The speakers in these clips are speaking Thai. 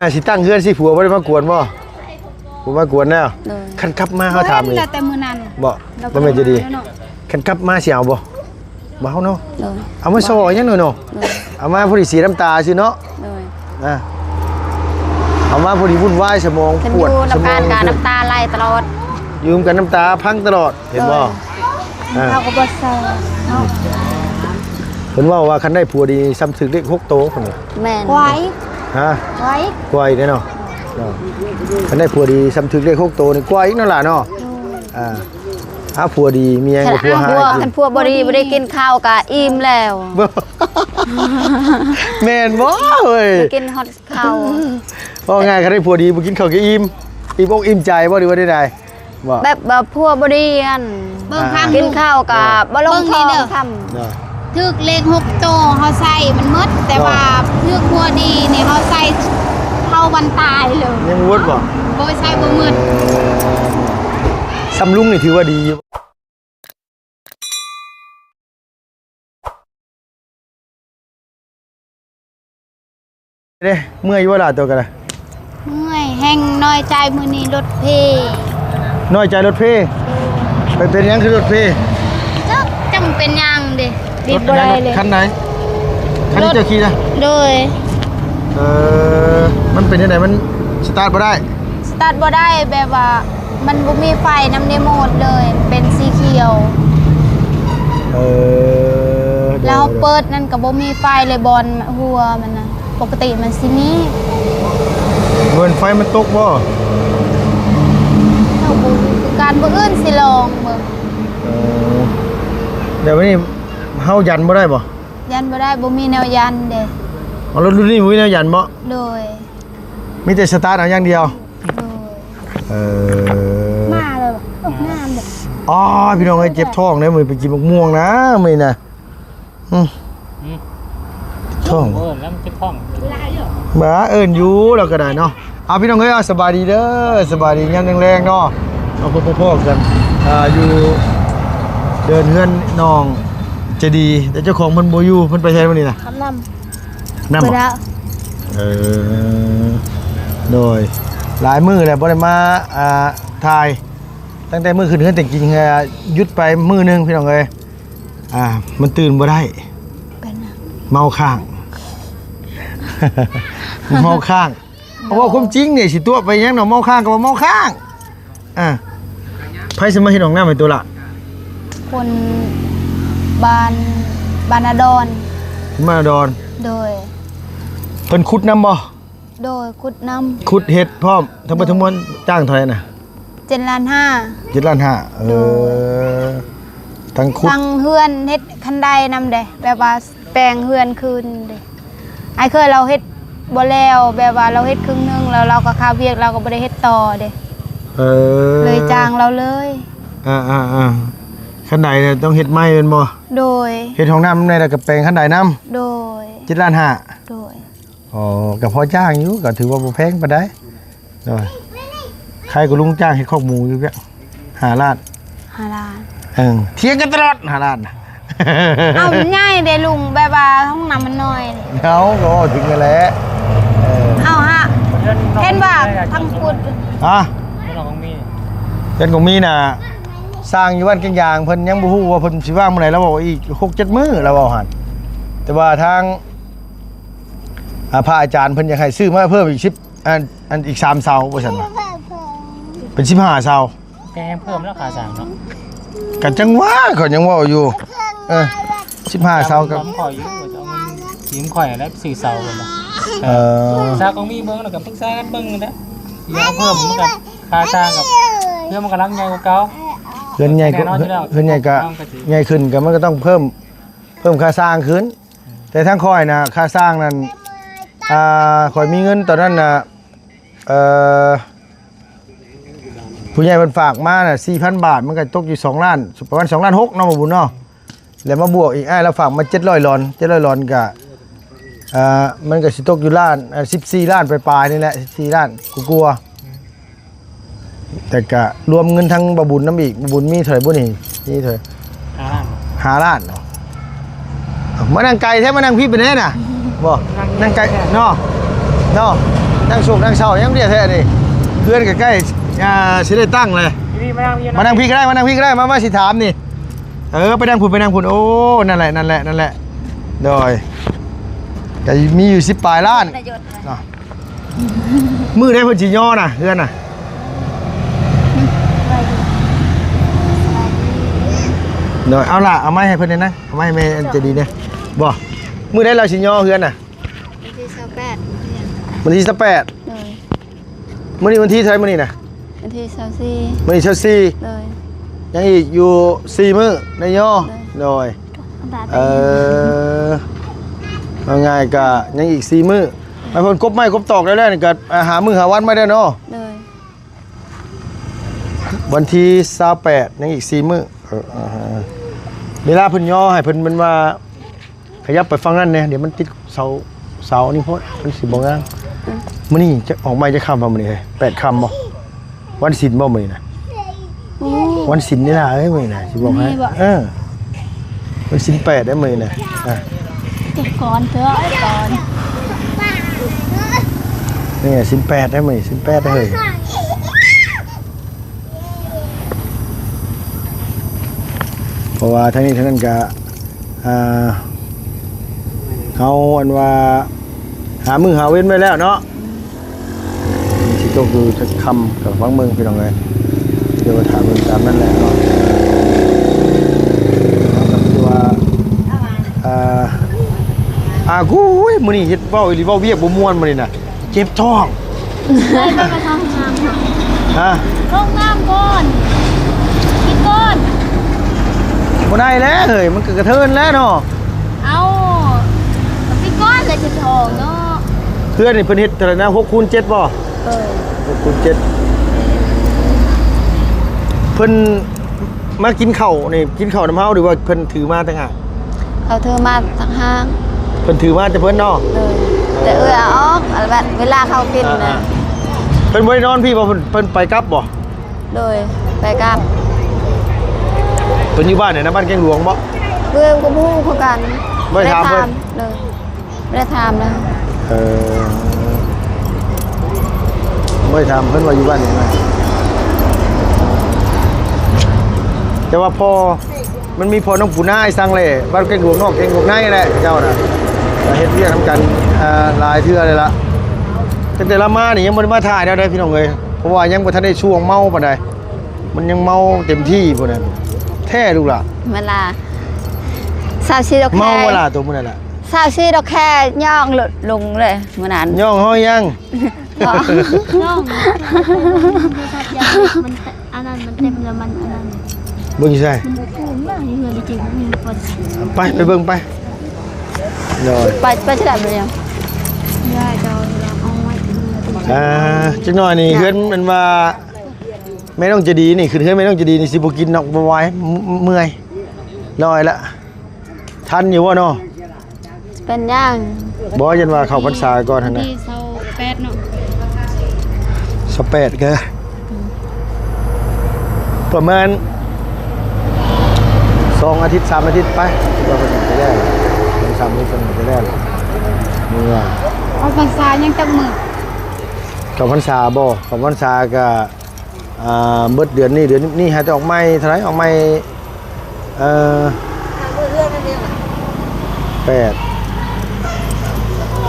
สิตั้งเฮือนสิผัวบ่ได้มากวนบ่ผัวมากวนแล้วคันขับมาเฮาถามนี่แต่มื้อนั้นบ่แม่นจะดีคันขับมาสิเอาบ่เอาเนาะเอามาซอยยังหน่อยเนาะเอามาพอดีสีน้ำตาสิเนาะเอามาพอดีวุ่นวายสมองปวดสมองน้ำตาไหลตลอดยืมกันน้ำตาพังตลอดเห็นบ่เราก็บ่ใส่เพิ่นว่าคันได้ผัวดีซ้ำถึกเลข6โตเพิ่นแม่นไว้ฮะไว้เด้เนาะคันได้ผัวดีซ้ำถึกเลข6โตนี่กว่าอีกนั่นล่ะเนาะผัวดีเมียกับผัวหาคันผัวบ่ได้กินข้าวก็อิ่มแล้วแม่นบ่เว้ยกินฮอดข้าวว่าง่ายคันได้ผัวดีบ่กินข้าวก็อิ่มอกอิ่มใจบ่หรือว่าได้แบบผัวบ่ดีอันกินข้าวก็บ่ลงท้องทำทึกเลข6โตเฮาใส่มันหมดแต่ว่าทึกผัวดีนี่เฮาใส่เท่าวันตายเลยยังวดบ่ใส่บ่หมดซ้ำลุงนี่ถือว่าดีอยู่เด้เมื่อยอยู่ว่าล่ะตัวกันล่ะเมื่อยแห้งน้อยใจมื้อนี้รถเพน้อยใจรถเพไปเป็นยังคือรถเพจังเป็นยังเด้รีบบ่ได้เลยคันไหนคันที่เจ้าขี่นะโดยมันเป็นยังไงมันสตาร์ทบ่ได้สตาร์ทบ่ได้แบบว่ามันบ่มีไฟน้ำในโหมดเลยเป็นสีเขียวแล้วเปิดนั่นก็บ่มีไฟเลยบอลหัวมันนะปกติมันสิมีเงินไฟมันตกบ่การบ่อื่นสิลองเบิ่งเดี๋ยววันนี้เฮายันบ่ได้บ่ยันบ่ได้บ่มีแนวยันเด้รถรุ่นนี้บ่มีแนวยันบ่โดยมีแต่สตาร์ทเอาอย่างเดียวมาเลยบ่งามเด้อ๋อพี่น้องเอ้ยเจ็บท้องเด้มื้อไปกินมะม่วงนะมื้อน่ะท้องแล้วมันเจ็บท้องบ้าเอิ้นอยู่แล้วก็ได้เนาะเอาพี่น้องเอ้ยสบายดีเด้อสบายดียามแรงๆเนาะเอาพ่อๆกันอยู่เดินเฮือนน้องจะดีแต่เจ้าของเพิ่นบ่อยู่เพิ่นไปไสมื้อนี้น่ะน้ำบ่โดยหลายมื้อแล้วบ่ได้มาถ่ายตั้งแต่มื้อขึ้นเฮือนแต่จริงหยุดไปมื้อนึงพี่น้องเอ้ยมันตื่นบ่ได้เมาข้างเมาข้างเพราะว่าความจริงเนี่ยสิตัวไปยังเนาะเมาข้างก็ว่าเมาข้างไผสิมาเฮ็ดห้องน้ำให้ตัวละคนบ้านนาดอนมาดอนโดยเพิ่นขุดน้ำบ่โดยขุดน้ำขุดเห็ดพร้อมทั้งหมดทั้งมวลจ้างเท่าไหร่น่ะ7.5 ล้านทั้งขุดทั้งเฮือนเฮ็ดคันไดนำเด้แบบว่าแปลงเฮือนคืนเด้ไอ้เคยเราเฮ็ดบ่แล้วแบบว่าเราเฮ็ดครึ่งนึงแล้วเราก็ค่าเวียกเราก็บ่ได้เฮ็ดต่อเด้เลยจ้างเราเลยคันใดเนี่ยต้องเฮ็ดไม้เป็นบ่โดยเฮ็ดห้องน้ำในแล้วก็แปลงคันใดน้ำโดย7.5 ล้านโดยก็พอจ้างอยู่ก็ถือว่าบ่แพงปานใดโดยใครก็ลุงจ้างเฮ็ดข้าวหมูอยู่เพีย5 ล้านเถียงกันตลอด5 ล้านเอาง่ายเด้ลุงแบบว่าห้องน้ำมันน้อยเอาก็ถึงกันแล้วเอาฮะเห็นว่าทั้งกุดเพิ่นก็มีน่ะสร้างอยู่บ้านแกงยางเพิ่นยังบ่ฮู้ว่าเพิ่นสิว่างมื้อไหนแล้วบอกอีก 6-7 มื้อแล้วว่าหั่นแต่ว่าทางพระอาจารย์เพิ่นอยากให้ซื้อมาเพิ่มอีก10อันอีก3เสาว่าซั่นว่าเป็น15เสาแกเพิ่มแล้วค่าสร้างเนาะกันจังว่าเขายังว่าอยู่15เสากับผมขออยู่จะเอาเงินยืมข่อยแล้ว4เสาพุ่นน่ะซาก็มีเบิ่งแล้วก็ปรึกษากันเบิ่งนะอย่าเพิ่มมันกับค่าสร้างกับเพื่อมันกำลังใหญ่กว่าเก่าเฮือนใหญ่ก็ใหญ่ขึ้นก็มันก็ต้องเพิ่มค่าสร้างขึ้นแต่ทั้งค่อยนะค่าสร้างนั้นค่อยมีเงินตอนนั้นน่ะผู้ใหญ่เพิ่นฝากมาน่ะ 4,000 บาทมันก็ตกอยู่2 ล้านประมาณ2.6 ล้านเนาะบ่บุญเนาะแล้วมาบวกอีกแล้วฝากมา700 ล้านก็มันก็สิตกอยู่ล้าน14 ล้านปลายๆนี่แหละ14 ล้านกลัวแต่ก็รวมเงินทั้งบบุญน้ำอีกบบุญมีเท่าไหร่บุญนี่เท่าไหร่5 ล้านเนาะมานั่งไกลแท้มานั่งพี่เป็นแน่น่ะบ่นั่งไกลเนาะ นั่งโชคนั่งเศร้ายังเรียกแท้นี่เพื่อนใกล้ๆสิได้ตั้งเลย พี่มานั่งพี่ มานั่งพี่ก็ได้มานั่งพี่ก็ได้มาสิถามนี่ไปนั่งพุ่นโอ้นั่นแหละโดยก็มีอยู่10ปลายล้านเนาะมือได้เพิ่นสิย่อน่ะเพื่อนน่ะโดยเอาล่ะเอาไม้ให้เพิ่นเลยนะเอาไม้ให้แม่อันจะดีเนี่ยบ่มือได้เราสิย่อเพื่อนน่ะวันที่28มื้อนี้วันที่เท่าไหร่มื้อนี้น่ะ วันที่24 มื้อนี้เช้า4 เลย ยังอีกอยู่4มื้อในย่อโดยเอาง่ายก็ยังอีก4มื้อไอ้เพิ่นกบไม้กบตอกได้แล้วนี่ก็หามื้อหาวันไม่ได้เนาะ เลย วันที่28ยังอีก4มื้อเวลาเพิ่นย่อให้เพิ่นมันว่าขยับไปฟังนั่นเนี่ยเดี๋ยวมันติดเสานี่โพดมันสิบ่งามมื้อนี้จะออกไม้จะค่ำบ่มื้อนี้8ค่ำบ่วันศีลบ่มื้อนี้นะวันศีลนี่ล่ะเอ้ยมื้อนี้นะสิบอกให้วันศีล8ได้มื้อนี้นะก่อนเถอะก่อน นี่ศีล8ได้มื้อนี้ศีล8ได้เฮ้ยเพราะว่าทั้งนี้ทั้งนั้นก็เขาอันว่าหามือหาเว้นไว้แล้วเนาะสิโตคือคำกับฟังเมืองพี่น้องเลยเดี๋ยวถามมึงตามนั่นแหละเนาะคือว่ากูมื้อนี้เฮ็ดเว้าอีหลีเว้าเวียกบ่ม่วนมื้อนี้น่ะเจ็บท้องได้ไปทำงานฮะ ห้องน้ำก่อนกินก่อน บ่ได้แล้วเฮ้ยมันก็กระเทินแล้วเนาะ เอากินก่อนเลยจะทองเนาะ เพื่อนนี่เพิ่นเฮ็ดเท่าไหร่นะ6คูณ7บ่6คูณ7เพิ่นมากินข้าวนี่กินข้าวน้ำเฮาหรือว่าเพิ่นถือมาต่างหาก เขาเธอมาทางห้าง เพิ่นถือมาแต่เพิ่นเนาะ เลยแต่เอาออกอะไรแบบเวลาเขากินนะ เพิ่นบ่ได้นอนพี่บ่เพิ่นไปกลับบ่ เลยไปกับ เพิ่นอยู่บ้านเนี่ยนะบ้านแกงหลวงบ่ เพื่อนก็พูดเขากัน ไม่ถามเพิ่น เลยไม่ได้ถามนะ บ่ได้ถามเพิ่นว่าอยู่บ้านไหนมาแต่ว่าพอมันมีพอน้องปูนาไอ้สังเลยบ้านแกงหลวงนอกแกงหลวงในแหละเจ้าน่ะเฮ็ดเวียกนำกันหลายเทื่อเลยล่ะแต่ละมานี่ยังบ่ได้มาถ่ายแล้วได้พี่น้องเอ้ยเพราะว่ายังบ่ทันได้ช่วงเมาปานใดมันยังเมาเต็มที่พุ่นน่ะแท้ลูกล่ะ เวลาสาวชีดอกแค่ เมาเวลาตัวมื้อนั่นล่ะ สาวชีดอกแค่ย่องหลุดลงเลยเมื่อนั้น ย่องห้อยยัง น้องมันอันนั้นมันเต็มแล้วมันอันนั้น เบิ่งสิใช่ มันฟูมมากเงินจริงมีคน ไปเบิ่งไปโดย ไปที่ไหนไปยัง ได้ดอกแล้วเอาไว้ จักหน่อยนี่เฮือนมันว่าแม่ต้องจะดีนี่คือเฮือนแม่ต้องจะดีนี่สิบ่กินนอกบ่ไหวเมื่อยลอยละทันอยู่บ่เนาะ เป็นย่าง บ่ยันว่าเข้าพรรษาก่อนหั่นน่ะ ที่เซาแปดเนาะ 18ก็ประมาณ2อาทิตย์3อาทิตย์ไปว่าเพิ่นจะได้2-3มื้อเพิ่นจะได้เมื่อ เอาภาษายังจักมือ เข้าพรรษาบ่เข้าพรรษาก็เบิดเดือนนี้หาจะออกใหม่เท่าไหร่ออกใหม่8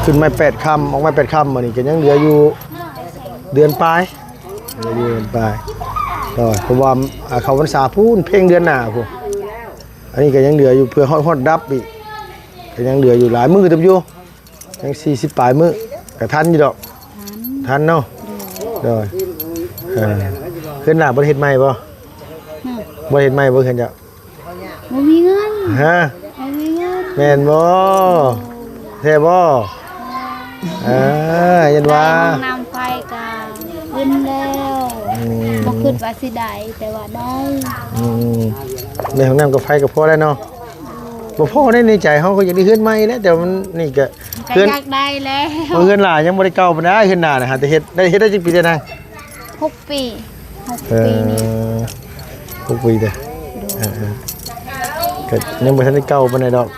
ขึ้นมา8ค่ำออกมา8ค่ำมื้อนี้ก็ยังเหลืออยู่เดือนปลายเหลืออยู่เดือนปลายก็เพราะว่าเข้าพรรษาพูนเพ่งเดือนหน้าพุ่นอันนี้ก็ยังเหลืออยู่เพื่อฮอดดับอีกก็ยังเหลืออยู่หลายมื้อเต็มอยู่ยัง40ปลายมื้อก็ทันอยู่ดอกทันเนาะโดยขึ้นหน้าบ่เฮ็ดใหม่บ่บ่เฮ็ดใหม่บ่เห็นจ้ะ บ่มีเงิน ฮะ บ่มีเงิน แม่นบ่แท้บ่ยันว่า ห้องน้ำไฟก็ขึ้นแล้วบ่ขึ้นว่าสิได้แต่ว่าได้ ในห้องน้ำกับไฟก็พอแล้วเนาะบ่พอในใจเฮาก็อยากได้เฮือนใหม่แล้วแต่มันนี่ก็ ก็ เฮือน อยากได้แล้ว เฮือนหลายังบ่ได้เก่าปานใดเฮือนหน้าน่ะหาแต่เฮ็ดได้จักปีได้นาง 6 ปี6 ปีนี่ 6ปีเด้ก็ยังบ่ทันได้เก่าปานใดดอก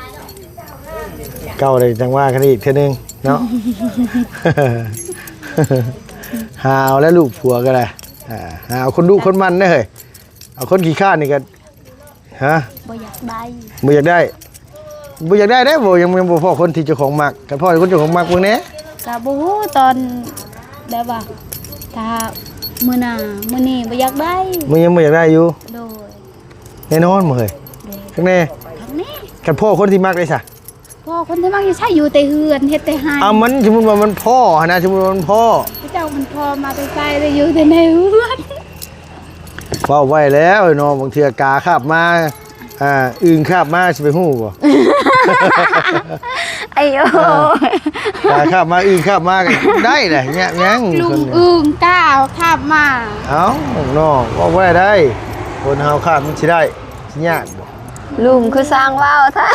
เก่าเลยจังว่ากันอีกเทื่อนึงเนาะ หาเอาแล้วลูกผัวก็ได้หาเอาคนดุคนมันได้เฮ้ยเอาคนขี้ข้านนี่ก็ฮะ บ่อยากได้ บ่อยากได้บ่อยากได้เด้บ่ยังบ่พอคนที่เจ้าของมักกันพ่อคนเจ้าของมักเบิ่งแหน่ ก็บ่ฮู้ตอนแบบว่าถ้ามื้อหน้ามื้อนี้บ่อยากได้ มึงยังบ่อยากได้อยู่ โดย แน่นอนบ่เฮ้ยข้างแน่ ทางนี้ กันพ่อคนที่มักได้ซะ พ่อคนที่มักจะใช้อยู่แต่เฮือนเฮ็ดแต่ให้ มันสมมุติว่ามันพ่อหั่นนะสมมุติว่ามันพ่อ เจ้ามันพอมาแต่ใส่ได้อยู่แต่ในเฮือน เว้าไว้แล้วเนาะบางเทื่อกาคาบมาอึ่งคาบมาสิไปฮู้บ่ ไอ้โอ้ กาคาบมาอึ่งคาบมาก็ได้แหละเนี่ยยัง ลุ คน ง เนี่ย อึ่งก้าวขับมา เอ้าเนาะเว้าไว้ได้คนเฮาคาบมันสิได้สิยากบ่ ลุงคือสร้างว่าวท่า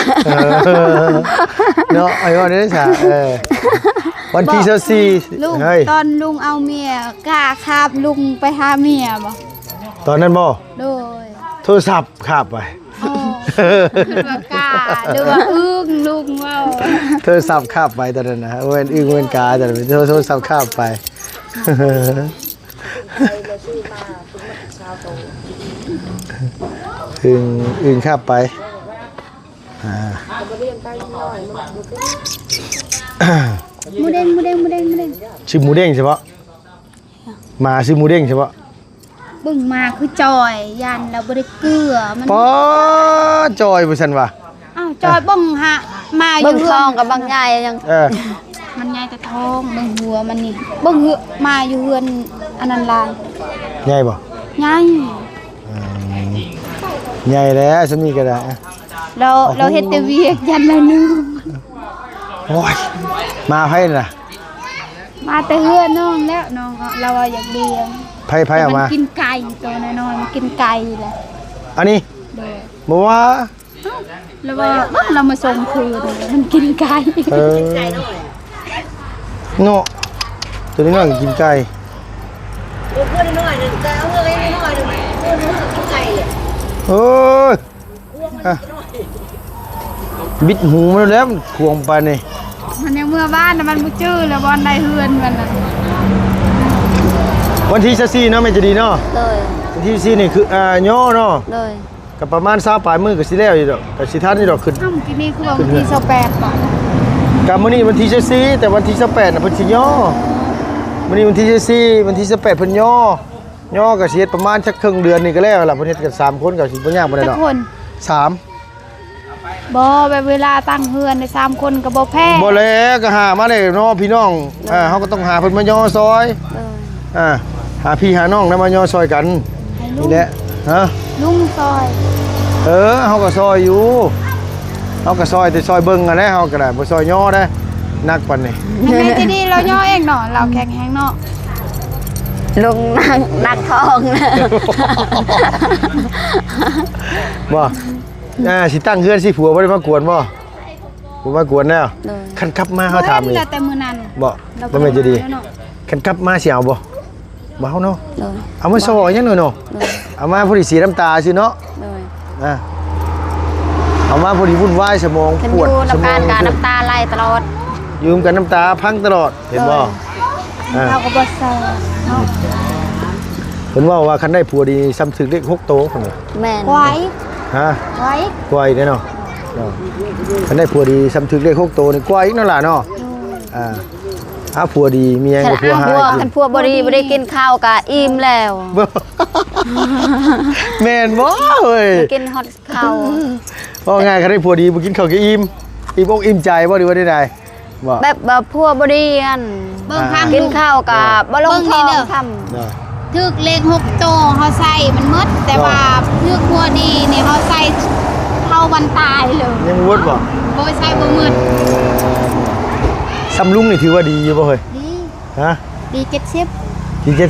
เนาะไอ้ว่าได้ซะวันที่24 ลุง เฮ้ย ตอนลุงเอาเมียกล้าขับลุงไปหาเมียบ่ ตอนนั้นบ่ โดย โทรศัพท์คาบไป อ๋อคือว่ากล้าดูว่าอึ้งลุงเว้า โทรศัพท์คาบไปตอนนั้นนะเว้นอึ้งเว้นกาแต่โทรศัพท์คาบไปอึ้งคาบไปหมูเด้งหมูเด้งหมูเด้งหมูเด้ง ชื่อหมูเด้งใช่ปะมาชื่อหมูเด้งใช่ปะ เบิ่งมาคือจอยยันเราบ่ได้เกลือมัน ป๊อจอยบ่ซั่นว่ะ อ้าวจอยเบิ่งฮะมาอ เบิ่ ยู่ ง เฮื ท อ อง น กับบางใหญ่ยัง มันใหญ่แต่ท้องเบิ่งหัวมันนี่เบิ่งเหือมาอยู่เฮือนอันนั้นลาย ใหญ่บ่ ใหญ่ ใหญ่แล้วสมีก็ได้ เราเฮ็ดแต่เวียกยันละนึง โอ้ยมาไผน่ะ มาแต่เฮือนน้องแล้วน้องเราว่าอยากเลี้ยง ไผเอามา นกินไก่ตัวน้อยๆมันกินไก่แหละ อันนี้ เด้อ บ่ว่า แล้วว่าเบิ่งเรามาส่งคืนมันกินไก่ เนาะตัวนี้น้อยกินไก่ เพื่อนน้อยหนึ่งก็เอาเงินให้น้อยหนึ่งเพื่อนน้อยกินไก่เลย โอ้ยบิดหูมันแล้วมันควงไปนี่ มันยังเมื่อบ้านน่ะมันบ่จื้อแล้วบ่ได้เฮือนมันน่ะ วันที่24เนาะแม่จะดีเนาะ เลย วันที่24นี่คือย่อเนาะ เลย ก็ประมาณ20ปลายมื้อก็สิแล้วอยู่ดอกก็สิทันอยู่ดอกขึ้น อ้าวกินนี่คือว่าวันที่28บ่ ก็มื้อนี้วันที่24แต่วันที่28น่ะเพิ่นสิย่อมื้อนี้วันที่24วันที่28เพิ่นย่อก็สิเฮ็ดประมาณสักครึ่งเดือนนี่ก็แล้วล่ะเพิ่นเฮ็ดกัน3คนก็สิบ่ยากปานใด จั ด ก อก คน 3 บ่แบบเวลาตั้งเฮือนได้3คนก็บ่แพ้ บ่แล้วก็หามาได้เนาะพี่น้องเฮาก็ต้องหาเพิ่นมาย่อซอย เลย หาพี่หาน้องนำมาย่อซอยกัน ให้ลุ นี่ ง แหละฮะ ลุงซอย เฮาก็ซอยอยู่เฮาก็ซอยแต่ซอยเบิ่งอะนะเฮาก็ได้บ่ซอยย่อได้นักปานนี้ ยังไงจะดีเราย่อเองเนาะเราแข็งแฮงเนาะ ลุงนักทองนะ บ่สิตั้งเฮือนสิผัวบ่ได้มากวนบ่บ่มากวนแล้ว เลย คันกลับมาเฮาถาม เพิ่ นี่ นแล้วแต่มื้อนั้น บ่บ่แม่นจะดี เนาะ คันกลับมาสิเอาบ่บ่เอาเนาะ เลย เอามาซอยยังหน่อยเนาะ เลย เอามาพอดีสีน้ำตาซื่อเนาะ เลย เอามาพอดีวุ่นวายสมอง ฉัน ป อ วด ยู่ สม น้ำ อ ตาง ลกับน้ำตาไหลตลอด ยืมกันน้ำตาพังตลอดเห็นบ่เราก็บ่ใส่เนาะ เพิ่นว่าคันได้ผัวดีซ้ำถึงเลข6โตเพิ่นว่า แม่น ไว้ ฮะ ไว้ กล้วยเด้เนาะคันได้ผัวดีซ้ำถึงเลข6โตนี่กล้วยอีกนั่นล่ะเนาะหาผัวดีเมีย ฉัน กับผัว เอา หา พวก กิ คั น นพวกบ่ได้กินข้าวกะอิ่มแล้ว บ่ แม่นบ่เอ้ย กินฮอตข้าว ว่าง่ายคันได้ผัวดีบ่กินข้าวก็อิ่มอกอิ่มใจบ่ดีว่าได้บ่ แบบพวกบ่ได้อัน เบิ่งข้าง กินข้าวกะบ่ลงท้องทำ เนาะ ถึกเลข6โตเฮาใส่มันหมดแต่ว่าถึกหัวดีนี่เฮาใส่เท่าวันตายเลย ยังวดบ่ บ่ใส่บ่หมด ซ้ำลุงนี่ถือว่าดีอยู่บ่เฮ้ย ดี ฮะ ดี70 กิน70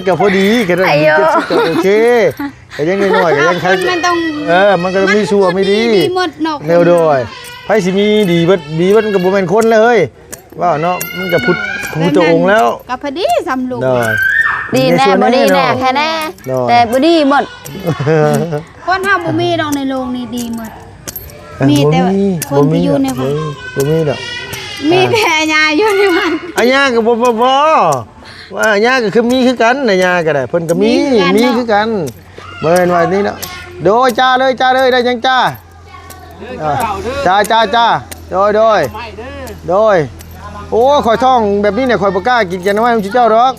ก็พอดีก็ได้70ก็โอเคก็ยังน้อยๆก็ยังใคร มันต้อง มันก็ต้องมีชั่วมีดี ดีหมดเนาะ แนวโดยไผสิมีดีเบิดมันก็บ่แม่นคนเลยว่าเนาะมันก็พุทธองค์แล้ว ก็พอดีสำลูก โดย ดีแน่บ่ดีแน่แค่แน่ เนาะ แต่บ่ดีหมด คนเฮาบ่มีดอกในโรงนี่ดีหมด มีแต่ว่าคนที่อยู่ใน บ่มีดอก มีแต่ยาอยู่ในมัน อันยาก็บ่ว่าอันยาก็คือมีคือกันอันยาก็ได้เพิ่นก็มีคือกันบ่แม่นว่านี่เนาะโดยจ้าเลยได้ยังจ้าจ้าโดยโอ้ข่อยท้องแบบนี้เนี่ยข่อยบ่กล้ากินแกงหน่อไม้ของเจ้าดอก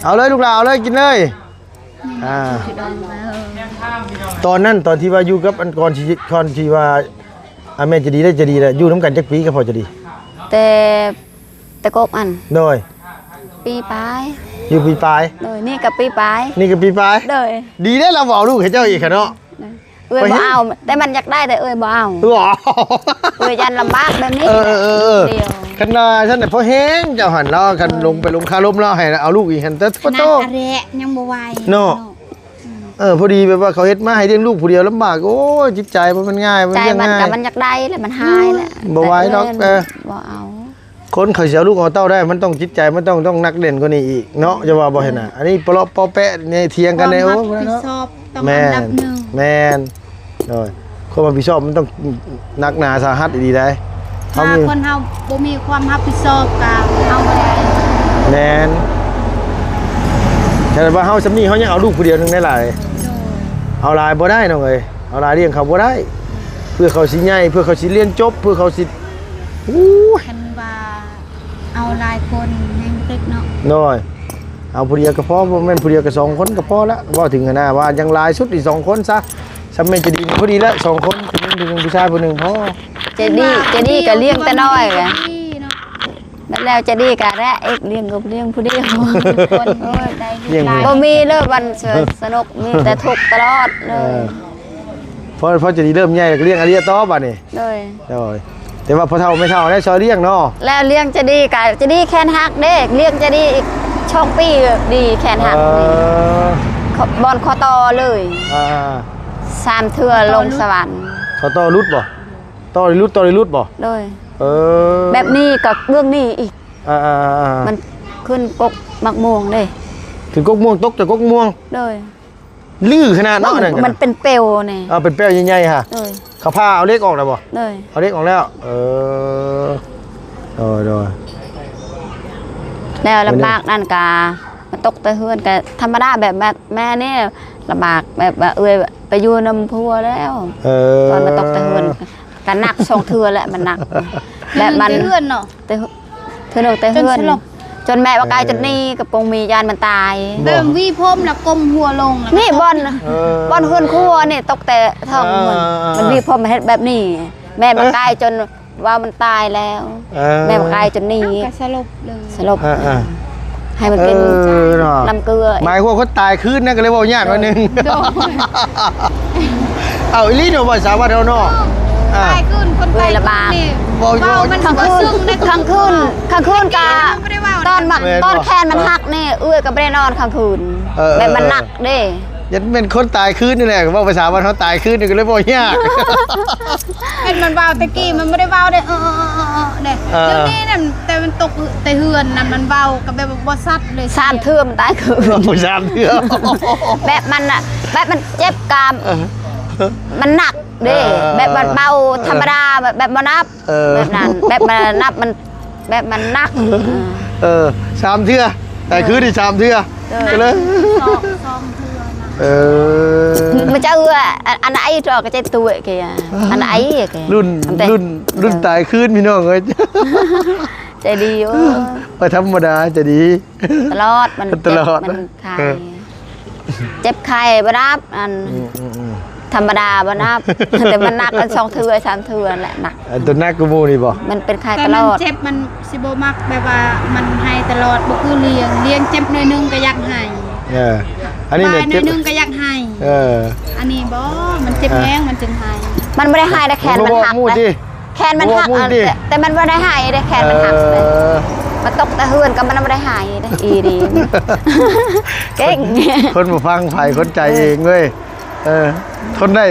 เอาเลยลูกหลานเอาเลยกินเลยตอนนั้นตอนที่ว่าอยู่กับอันก่อนที่ว่าแม่จะดีแล้วอยู่นํกันจักปีก็พอจะดี แต่กบอัน โดย ปีปลาย อยู่ปีปลาย โดยนี่กับปีปลาย นี่ก็ปีปลาย โดย ดีได้เราบอกลูกให้เจ้าอีกค่ะเนาะ เอ้ยบ่เอาแต่มันอยากได้แต่เอ้ยบ่เอา ว้าว เอ้ยยันลำบากแบบนี้เดียว คันนาฉันน่ะพอแห้งเจ้าหันแล้วคันลงไปลงคาร่มแล้วให้เอาลูกอีกหันแต่ ข พ่อ นา โต ดอะแระยังบ่ไหว เนาะพอดีแบบว่าเขาเฮ็ดมาให้เลี้ยงลูกผู้เดียวลำบากโอ้ยจิตใจมันง่ายมัน ใจ เลี้ยง มัน ง่าย กับมันอยากได้แหละมันหายแหละ บ่ไหวหรอก บ่เอา คนเขาสิเอาลูกเอาเต้าได้มันต้องจิตใจมันต้องนักเล่นกว่านี้อีกเนาะจะว่าบ่เห็นน่ะอันนี้ปลาะปอแปะเนี่ยเถียงกันเลยโอ้ ความรับผิด เนาะ ชอบต้อง แม่ อันดับ น หนึ่ง แม่นโดยคนมาผิดชอบมันต้องหนักหนาสาหัสดีได้ ถ้าคนเฮาบ่มีความรับผิดชอบก็เอาบ่ได้ แม่นแต่ว่าเฮาสำนีเฮายังเอาลูกผู้เดียวนึงได้หลายเอาหลายบ่ได้น้องเอ้ยเอาหลายเลี้ยงเขาบ่ได้ เพื่อเขาสิใหญ่เพื่อเขาสิเรียนจบเพื่อเขาสิอู้ย คันว่าเอาหลายคนแห่งตึกเนาะ น้อยเอาผู้เดียวก็พอบ่แม่นผู้เดียวก็2คนก็พอละว่าถึงขนาดว่ายังหลายสุดอีก2คนซะสำเร็จจะดีพอดีละ2คนผู้หนึงผู้ชายผู้หนึงพอ เจดีก็เลี้ยงแต่น้อยแหละ เนาะ บัดแล้วเจดีก็แร้เอ็กเลี้ยงกับเลี้ยงผู้เดียว คนโอ้ยได้ลูกหลาน บ่มีเลยวันสนุกมีแต่ทุกข์ตลอดเล เอย อพอจะดีเริ่มใหญ่ก็เลี้ยงอาเรียต่อบัดนี้ เลย โดยแต่ว่าพอเท่าไม่เท่าได้ซอยเลี้ยงเนาะ แล้วเลี้ยงเจดีก็เจดีแขนหักเด้เลี้ยงเจดีอีกช่องปีดีแขนหักนี่บอลคอตอเลย อ่า 3 เทื่อลงสวรรค์ เขาต่อรุดบ่ต่อรุดบ่ เลย แบ แบบนี้กับเรื่องนี้อีก มั มันขึ้นกกมักม่วงเด้ ถึงกกม่วงตกจากกกม่วง เลย ลื้อขนาดเนาะนั่น มันเป็นเปลวนี่ เป็นแป้วใหญ่ๆฮะ เลย เขาพาเอาเล็กออกแล้วบ่ เลย เอาเล็กออกแล้วโดย แล้วลำบากนั่นกามันตกแต่เฮือนก็ธรรมดาแบบแม่นี่ลำบากแบบว่าไปอยู่นำพัวแล้วตอนมาตกแต่เฮือนก็หนัก2 เทื่อแหละมันหนักแบบมัน เพื่อนเนาะ แต่เทื่อนึงแต่เฮือนจนแม่ว่ากายจนนี่กระโปรงมียานมันตาย เริ่มวีพรมแล้วก้มหัวลงแล้ว นี่บอลเฮือนครัวนี่ตกแต่ท้องมันมีพอมาเฮ็ดแบบนี้แม่มากายจนว่ามันตายแล้วแม่มากายจนนี่ ก็สลบเลย สลบให้มันกินน้ำเกลือ หมายความว่าเขาตายคืนนั่นก็เลยบอกยากหน่อยนึงเอาอีลี่เนาะว่าสาวว่าเราเนาะ ตายขึ้นคนไปนี่เบามัน กลาง ก็ คืน ซึ่งใน กลางคืนกะตอนแคนมันหักนี่ก็ไม่ได้นอนกลางคืนแบบมันหนักเด้ ยันเป็นคนตายคืนนี่แหละว่าภาษาว่าเขาตายคืนนี่ก็เลยบอกยาก เป็นมันเบาตะกี้มันไม่ได้เบาเด้เด้เดี๋ยวนี้นั่นแต่มันตกแต่เฮือนนั่นมันเบากับแบบบ่ซัดเลย 3 เทื่อมันตายคืน ผู้ชายเถื่อ แบบมันอะแบบมันเจ็บกรามมันหนักเด้แบบมันเบาธรรมดาแบบมันนับแบบนั้นแบบมันนับมันแบบมันหนัก 3 เถื่อแต่คืนที่3 เถื่อก็เลย ซองเทื่อนะ มันจะอันไหนก็จะตัวแกอันไหนแก รุ่นตายคืนพี่น้องเอ้ย ใจดีโอ้ ว่าธรรมดาจะดี ตลอดมัน ตลอด มันไข้เจ็บไข้บ่นับอันธรรมดาบ่นับแต่มันหนักอัน2 เทื่อ3 เทื่อแหละหนัก ตัวนักกูมูนี่บ่ มันเป็นไข้ แต่ ตล มัน อด เจ็บมันสิบ่มักแบบว่ามันให้ตลอดบ่คือเลี้ยงเจ็บหน่อยนึงก็อยากให้ อันนี้ บา เนี่ย ยหน่ เจ็ อบ ยนึงก็อยากให้อันนี้บ่มันเจ็บแห้งมันจึงให้ มันไม่ได้หายแต่แขนมันหัก มูด นะ ดิ แขนมันหัก มูดดิ แต่มันไม่ได้หายแต่แขนมันหักเลยมันตกแต่เฮือนก็มันไม่ได้หายได้อีดีเก่ง คนมาฟังไผ่คนใจเองเว้ยทนได้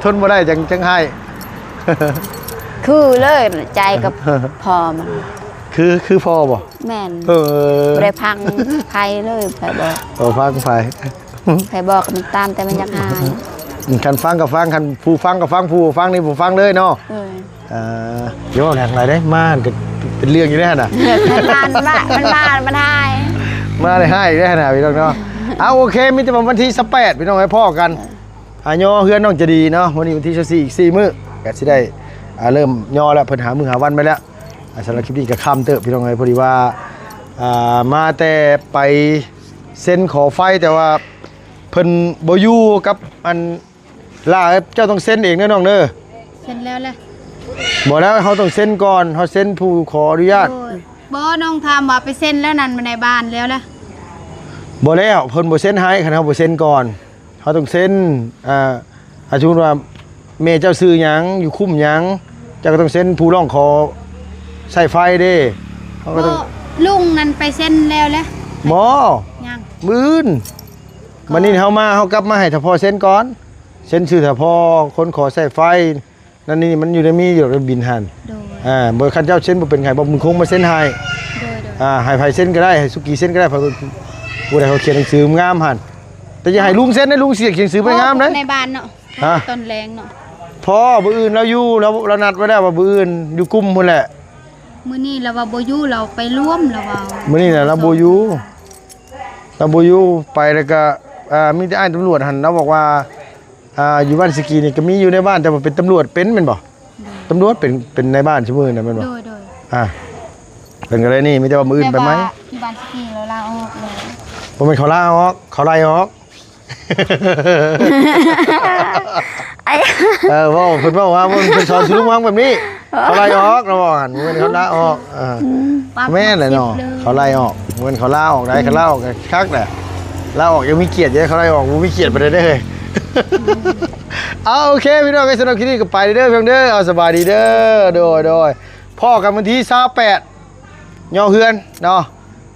ทนบ่ได้จังให้ คือเลยใจกับพอมัน คือพอบ่ แม่นไม่ได้พังใครเลยไผบอก ฟังไผ่ ไผบอกมันตามแต่มันอยากหาย คันฟังกับฟังคันผู้ฟังกับฟังผู้ฟังนี่ผู้ฟังเลยเนาะ เออ เดี๋ยวแหล่งอะไรได้มาก็เป็นเรื่องอยู่ได้น่ะ มันหาย มาเลยให้ได้ขนาดพี่น้องเนาะเอาโอเคมีแต่วันที่18พี่น้องให้พ่อกันย่อเฮือนน้องจะดีเนาะวันนี้วันที่14อีก4มื้อก็สิได้เริ่มย่อแล้วเพิ่นหามื้อหาวันไปแล้วสำหรับคลิปนี้ก็ค่ำเติบพี่น้องเอ้ยพอดีว่ามาแต่ไปเซ็นขอไฟแต่ว่าเพิ่นบ่อยู่กับอันล่าเจ้าต้องเซ็นเองเด้อน้องเด้อ เสร็จแล้วแหละ บอกแล้วเขาต้องเซ็นก่อนเขาเซ็นผู้ขออนุญาต โอ้ยบ่น้องทำว่าไปเซ็นแล้วนั่นมาในบ้านแล้วแหละ บ่แล้วเพิ่นบ่เซ็นให้คันเฮาบ่เซ็นก่อนเขาต้องเซ็นอาชุนว่าแม่เจ้าซื้อหยังอยู่คุ้มหยังเจ้าก็ต้องเซ็นผู้ร้องขอใช้ไฟเด้เขาก็ บ่ ต้อง ลุงนั่นไปเซ็นแล้วแหละ บ่ ยัง มื้อนวันนี้เฮากลับมาให้ถ้าพอเซ็นก่อนเซ็นชื่อถ้าพอคนขอใช้ไฟนั่นนี่มันอยู่ในมีอยู่ในบินหั่น โดย บ่คันเจ้าเซ็นบ่เป็นไงบ่มึงคงมาเซ็นให้ โดย ให้ไผเซ็นก็ได้ให้สุกี้เซ็นก็ได้เพราะผู้ใดเขาเขียนหนังสืองามหั่นแต่อย่าให้ลุงเซ็นให้ลุงเสียเขียนหนังสือไปงามเด้ ในบ้านเนาะ ฮะ ต้นแรงเนาะ พอมื้ออื่นเราอยู่เรานัดไว้แล้วว่ามื้ออื่นอยู่กลุ่มพุ่นแหละ มื้อนี้เราว่าบ่อยู่เราไปร่วมเราว่า มื้อนี้น่ะเราบ่อยู่ไปแล้วก็มีแต่อ้ายตำรวจหั่นเราบอกว่าอยู่บ้านสกีนี่ก็มีอยู่ในบ้านแต่ว่าเป็นตำรวจเป็นแม่นบ่ตำรวจเป็นในบ้านชั่วโมงน่ะแม่นบ่ โดย เป็นก็เลยนี่มีแต่ว่ามื้ออื่นไปไหม แต่ว่าที่บ้านสกีเราลาออกเลย บ่แม่นเขาลาออกเขาไล่ออก ว่าเพิ่นว่าเพิ่นสอนสิลุงวางแบบนี้เขาไล่ออกเราบอกหั่นเงินเขาลาออกแม่นแหละเนาะเขาไล่ออกเงินเขาลาออกได้เขาลาออกคักแหละลาออกยังมีเกียรติอยู่เขาไล่ออกบ่มีเกียรติไปได้เลยเอาโอเคพี่น้องก็สำหรับคลิปนี้ก็ไปเด้อเพียงเด้อเอาสบายดีเด้อโดยพ่อกันวันที่28ย่อเฮือนเนาะ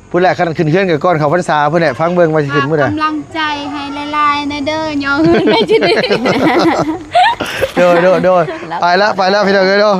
พูดแหละคันขึ้นเฮือนกับก้อนเขาพรรษาเพิ่นแหละฟังเบิ่งว่าสิขึ้นมื้อใด กำลังใจให้หลายๆนะเด้อยอหืนไม่จิดี โดยไปแล้วพี่น้องเด้อ